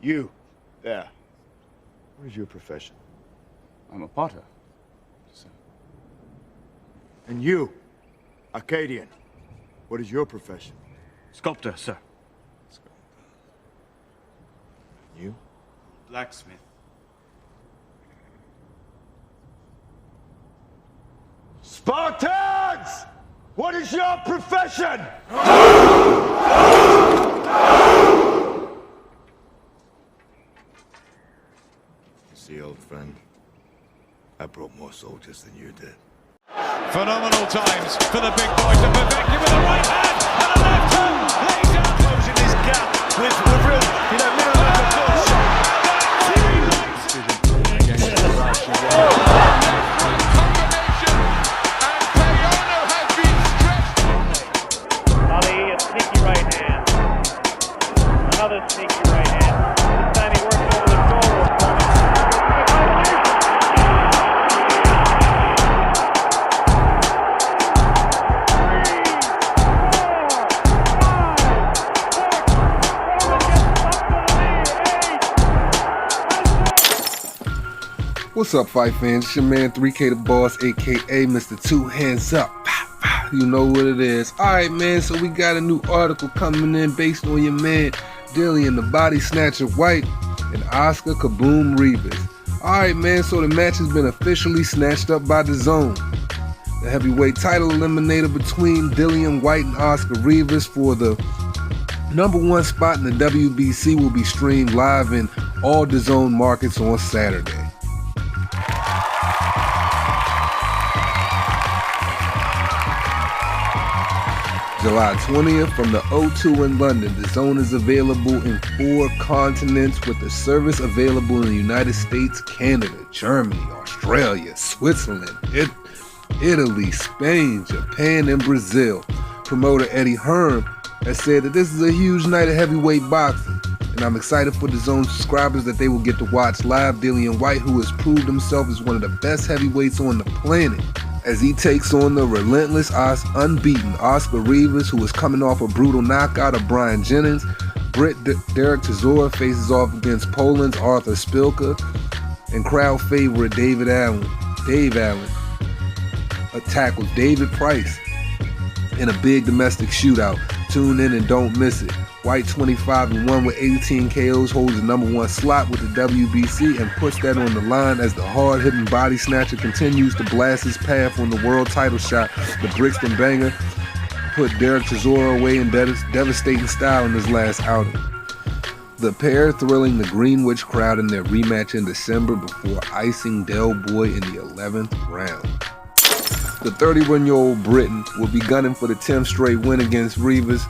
You, there. What is your profession? I'm a potter, sir. And you, Arcadian. What is your profession? Sculptor, sir. You? Blacksmith. Spartans! What is your profession? See, old friend, I brought more soldiers than you did. Phenomenal times for the big boy to perfect with a right hand and a left hand. Lays out, closing this gap with real, minimum of good shot. Ali, a sneaky right hand. Another sneaky right hand. This time he works over the shoulder. What's up, fight fans? It's your man 3K the Boss, aka Mr. Two Hands Up. You know what it is. Alright, man, so we got a new article coming in based on your man Dillian the Body Snatcher Whyte and Oscar Kaboom Rivas. Alright, man, so the match has been officially snatched up by Dazn. The heavyweight title eliminator between Dillian Whyte and Oscar Rivas for the #1 spot in the WBC will be streamed live in all Dazn markets on Saturday. July 20th from the O2 in London. Dazn is available in 4 continents with the service available in the United States, Canada, Germany, Australia, Switzerland, Italy, Spain, Japan, and Brazil. Promoter Eddie Hearn has said that this is a huge night of heavyweight boxing, and I'm excited for Dazn subscribers that they will get to watch live Dillian Whyte, who has proved himself as one of the best heavyweights on the planet, as he takes on the relentless, unbeaten Oscar Rivas, who is coming off a brutal knockout of Brian Jennings. Derek Chisora faces off against Poland's Arthur Spilka, and crowd favorite Dave Allen tackles David Price in a big domestic shootout. Tune in and don't miss it. Whyte, 25-1 with 18 KOs, holds the #1 slot with the WBC and puts that on the line as the hard-hitting body snatcher continues to blast his path on the world title shot. The Brixton banger put Derek Chisora away in devastating style in his last outing. The pair thrilling the Greenwich crowd in their rematch in December before icing Del Boy in the 11th round. The 31-year-old Briton will be gunning for the 10th straight win against Rivas,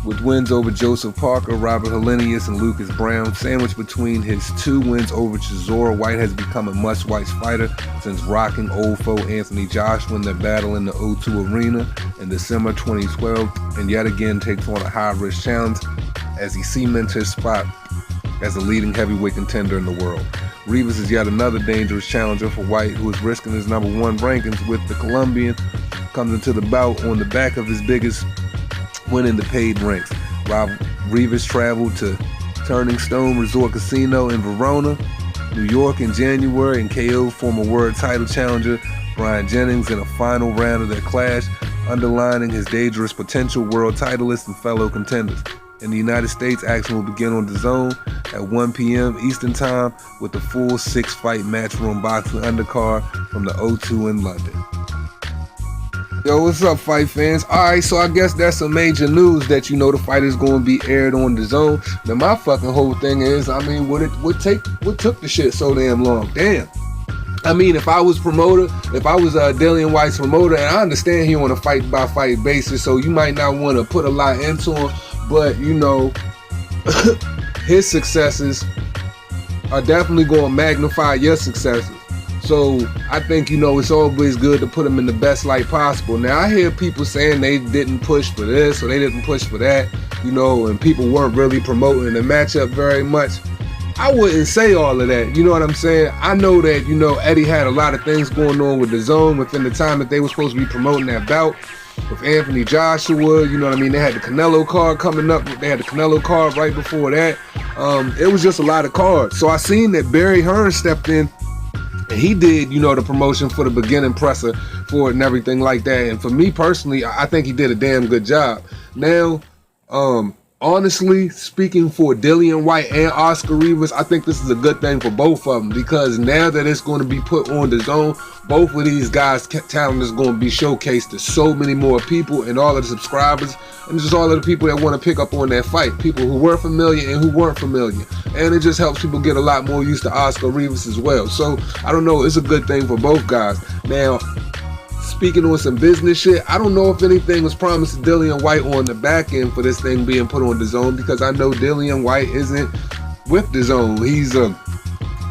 with wins over Joseph Parker, Robert Helenius, and Lucas Brown. Sandwiched between his 2 wins over Chisora, Whyte has become a must-watch fighter since rocking old foe Anthony Joshua in their battle in the O2 Arena in December 2012, and yet again takes on a high-risk challenge as he cements his spot as a leading heavyweight contender in the world. Rivas is yet another dangerous challenger for Whyte, who is risking his #1 rankings with the Colombian. Comes into the bout on the back of his biggest win in the paid ranks. Rivas traveled to Turning Stone Resort Casino in Verona, New York in January and KO'd former world title challenger Brian Jennings in a final round of their clash, underlining his dangerous potential world titleist and fellow contenders. In the United States, action will begin on Dazn at 1 p.m. Eastern Time with the full 6-fight matchroom boxing undercard from the O2 in London. Yo, what's up, fight fans? Alright, so I guess that's some major news that the fight is going to be aired on Dazn. Now, my fucking whole thing is, what took the shit so damn long? Damn. I mean, if I was Dillian Whyte's promoter, and I understand he on a fight-by-fight basis, so you might not want to put a lot into him, but, his successes are definitely going to magnify your successes. So I think, it's always good to put him in the best light possible. Now, I hear people saying they didn't push for this or they didn't push for that, and people weren't really promoting the matchup very much. I wouldn't say all of that, you know what I'm saying? I know that, Eddie had a lot of things going on with Dazn within the time that they were supposed to be promoting that bout. with Anthony Joshua. You know what I mean? They had the Canelo card coming up. They had the Canelo card right before that. It was just a lot of cards. So I seen that Barry Hearn stepped in, and he did, you know, the promotion for the beginning presser for it and everything like that. And for me personally, I think he did a damn good job. Now, honestly speaking, for Dillian Whyte and Oscar Rivas, I think this is a good thing for both of them, because now that it's going to be put on Dazn, both of these guys' talent is going to be showcased to so many more people, and all of the subscribers, and just all of the people that want to pick up on that fight, people who were familiar and who weren't familiar, and it just helps people get a lot more used to Oscar Rivas as well. So I don't know, it's a good thing for both guys. Now, speaking on some business shit, I don't know if anything was promised to Dillian Whyte on the back end for this thing being put on Dazn, because I know Dillian Whyte isn't with Dazn.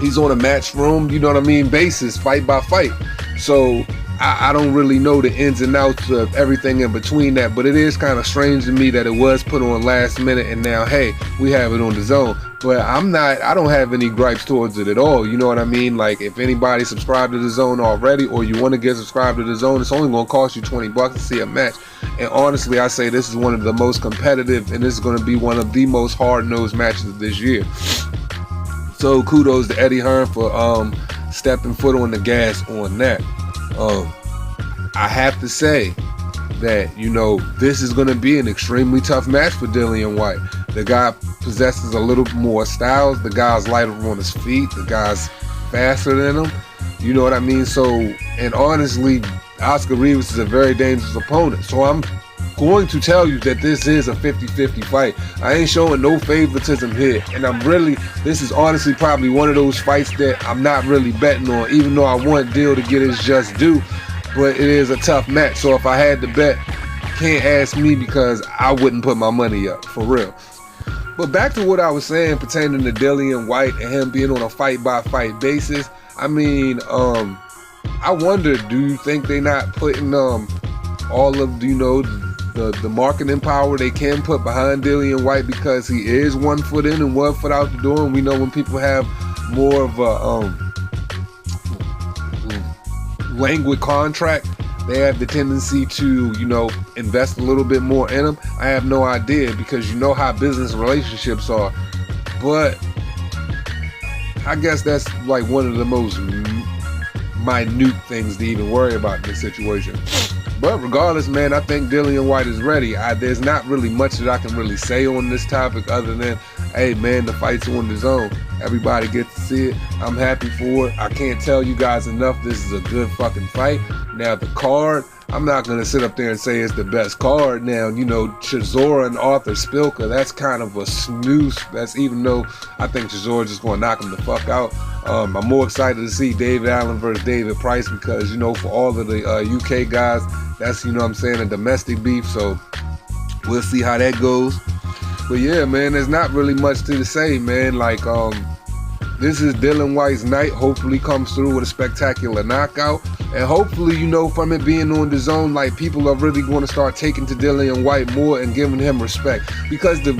He's on a match room, you know what I mean, basis, fight by fight. So I don't really know the ins and outs of everything in between that, but it is kind of strange to me that it was put on last minute and now, hey, we have it on Dazn. But I don't have any gripes towards it at all, you know what I mean? Like, if anybody subscribed to Dazn already, or you want to get subscribed to Dazn, it's only going to cost you $20 to see a match. And honestly, I say this is one of the most competitive, and this is going to be one of the most hard-nosed matches of this year. So kudos to Eddie Hearn for stepping foot on the gas on that. I have to say that, you know, this is going to be an extremely tough match for Dillian Whyte. The guy possesses a little more styles. The guy's lighter on his feet. The guy's faster than him. You know what I mean? So, and honestly, Oscar Rivas is a very dangerous opponent. So I'm going to tell you that this is a 50-50 fight. I ain't showing no favoritism here. And this is honestly probably one of those fights that I'm not really betting on, even though I want Dill to get his just due. But it is a tough match. So if I had to bet, can't ask me, because I wouldn't put my money up, for real. But back to what I was saying pertaining to Dillian Whyte and him being on a fight-by-fight basis. I mean, I wonder, do you think they not putting all of, you know, the marketing power they can put behind Dillian Whyte, because he is 1 foot in and 1 foot out the door, and we know when people have more of a languid contract, they have the tendency to, you know, invest a little bit more in them. I have no idea, because you know how business relationships are. But I guess that's like one of the most minute things to even worry about in this situation. But regardless, man, I think Dillian Whyte is ready. There's not really much that I can really say on this topic other than, hey, man, the fight's on Dazn. Everybody gets to see it. I'm happy for it. I can't tell you guys enough, this is a good fucking fight. Now, the card, I'm not going to sit up there and say it's the best card. Now, you know, Chisora and Arthur Spilka, that's kind of a snooze. That's, even though I think Chisora's just going to knock him the fuck out. I'm more excited to see David Allen versus David Price, because, you know, for all of the UK guys, that's, you know what I'm saying, a domestic beef. So we'll see how that goes. But yeah, man, there's not really much to say, man. Like, this is Dillian Whyte's night. Hopefully comes through with a spectacular knockout. And hopefully, you know, from it being on Dazn, like, people are really going to start taking to Dillian Whyte more and giving him respect. Because the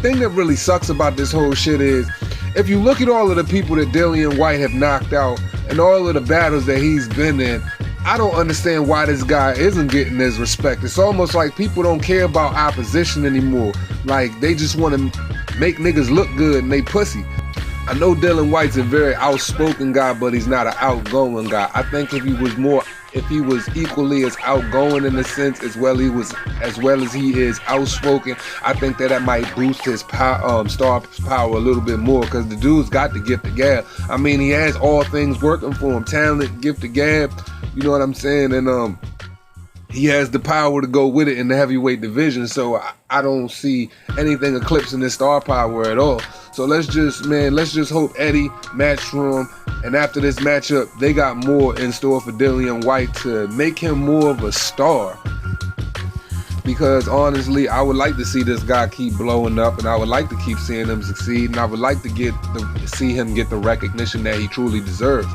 thing that really sucks about this whole shit is, if you look at all of the people that Dillian Whyte have knocked out and all of the battles that he's been in, I don't understand why this guy isn't getting his respect. It's almost like people don't care about opposition anymore. Like, they just want to make niggas look good and they pussy. I know Dillian Whyte's a very outspoken guy, but he's not an outgoing guy. I think if he was equally as outgoing in a sense as well as he is outspoken, I think that might boost his star power a little bit more, because the dude's got the gift of gab. I mean, he has all things working for him: talent, gift of gab, you know what I'm saying? And he has the power to go with it in the heavyweight division, so I don't see anything eclipsing his star power at all. So let's just hope Eddie, Matchroom, and after this matchup, they got more in store for Dillian Whyte to make him more of a star. Because honestly, I would like to see this guy keep blowing up, and I would like to keep seeing him succeed, and I would like to see him get the recognition that he truly deserves.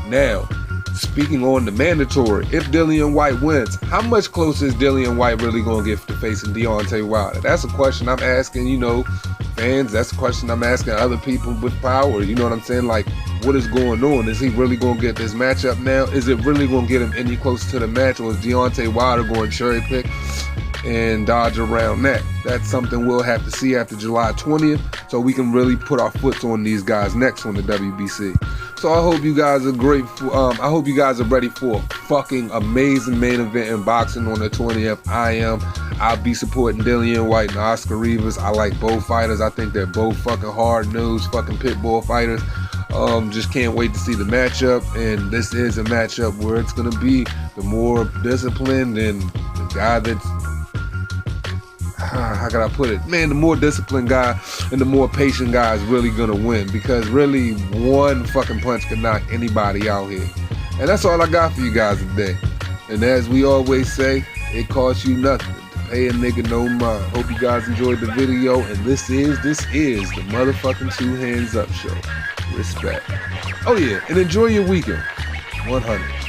Now, speaking on the mandatory, if Dillian Whyte wins, how much closer is Dillian Whyte really going to get to facing Deontay Wilder? That's a question I'm asking, you know, fans. That's a question I'm asking other people with power. You know what I'm saying? Like, what is going on? Is he really going to get this matchup now? Is it really going to get him any closer to the match, or is Deontay Wilder going to cherry pick and dodge around that? That's something we'll have to see after July 20th, so we can really put our foots on these guys next on the WBC. So I hope you guys are I hope you guys are ready for a fucking amazing main event in boxing on the 20th. I am. I'll be supporting Dillian Whyte and Oscar Rivas. I like both fighters. I think they're both fucking hard-nosed fucking pit bull fighters. Just can't wait to see the matchup, and this is a matchup where it's gonna be the more disciplined and the guy that's, how can I put it? Man, the more disciplined guy and the more patient guy is really gonna win, because really one fucking punch can knock anybody out here. And that's all I got for you guys today. And as we always say, it costs you nothing to pay a nigga no mind. Hope you guys enjoyed the video, and this is the motherfucking 2 Hands Up show. Respect. Oh yeah, and enjoy your weekend. 100.